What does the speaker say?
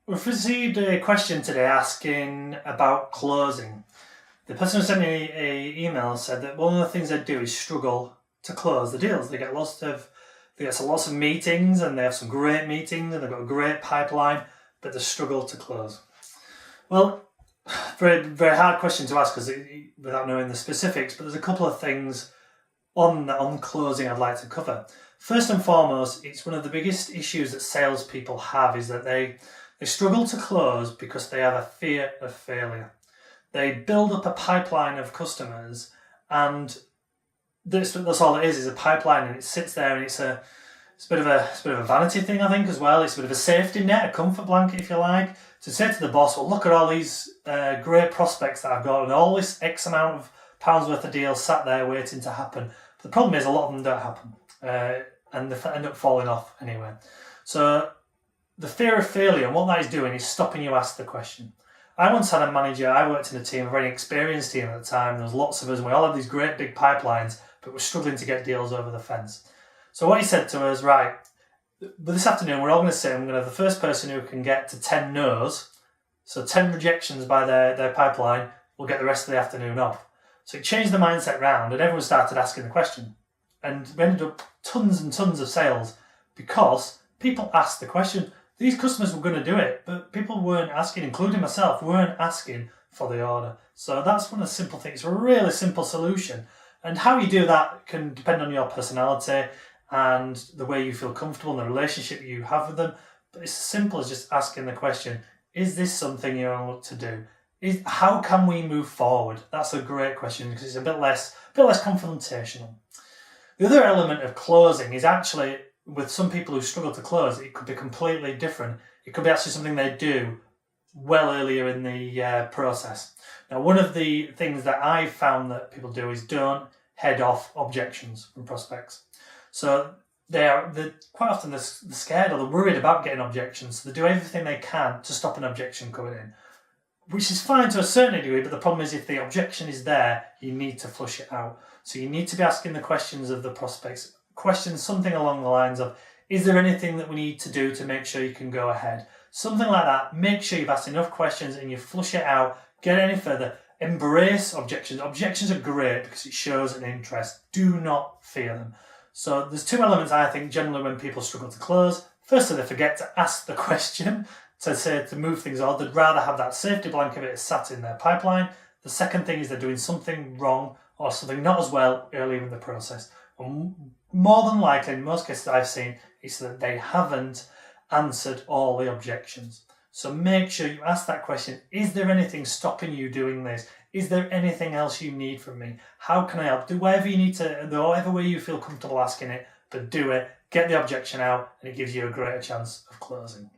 We've received a question today asking about closing. The person who sent me an email said that one of the things they do is struggle to close the deals. They get lots of meetings, and they have some great meetings, and they've got a great pipeline, but they struggle to close. Well, very, very hard question to ask without knowing the specifics, but there's a couple of things on closing I'd like to cover. First and foremost, it's one of the biggest issues that salespeople have is that they struggle to close because they have a fear of failure. They build up a pipeline of customers, and that's all it is a pipeline, and it sits there, and it's a bit of a vanity thing, I think, as well. It's a bit of a safety net, a comfort blanket, if you like, to say to the boss, well, look at all these great prospects that I've got, and all this X amount of pounds worth of deals sat there waiting to happen. But the problem is a lot of them don't happen, and they end up falling off anyway. So the fear of failure, and what that is doing is stopping you ask the question. I once had a manager, I worked in a team, a very experienced team at the time. There was lots of us, and we all had these great big pipelines, but we're struggling to get deals over the fence. So what he said to us, right, but this afternoon we're all going to sit, and we're going to have the first person who can get to 10 no's, so 10 rejections by their pipeline, will get the rest of the afternoon off. So it changed the mindset round, and everyone started asking the question. And we ended up tons and tons of sales because people asked the question. These customers were going to do it, but people weren't asking, including myself, weren't asking for the order. So that's one of the simple things. It's a really simple solution. And how you do that can depend on your personality and the way you feel comfortable and the relationship you have with them. But it's as simple as just asking the question, is this something you want to do? How can we move forward? That's a great question because it's a bit less confrontational. The other element of closing is actually, with some people who struggle to close, it could be completely different. It could be actually something they do well earlier in the process. Now, one of the things that I've found that people do is don't head off objections from prospects. So they're quite often they're scared or they're worried about getting objections. So they do everything they can to stop an objection coming in, which is fine to a certain degree, but the problem is if the objection is there, you need to flush it out. So you need to be asking the questions of the prospects. Questions something along the lines of, is there anything that we need to do to make sure you can go ahead? Something like that. Make sure you've asked enough questions and you flush it out. Get any further. Embrace objections. Objections are great because it shows an interest. Do not fear them. So there's two elements, I think, generally when people struggle to close. Firstly, they forget to ask the question to move things on. They'd rather have that safety blanket of it sat in their pipeline. The second thing is they're doing something wrong or something not as well earlier in the process. And more than likely, in most cases I've seen, it's that they haven't answered all the objections. So make sure you ask that question. Is there anything stopping you doing this? Is there anything else you need from me? How can I help? Do whatever you need to, whatever way you feel comfortable asking it, but do it. Get the objection out, and it gives you a greater chance of closing.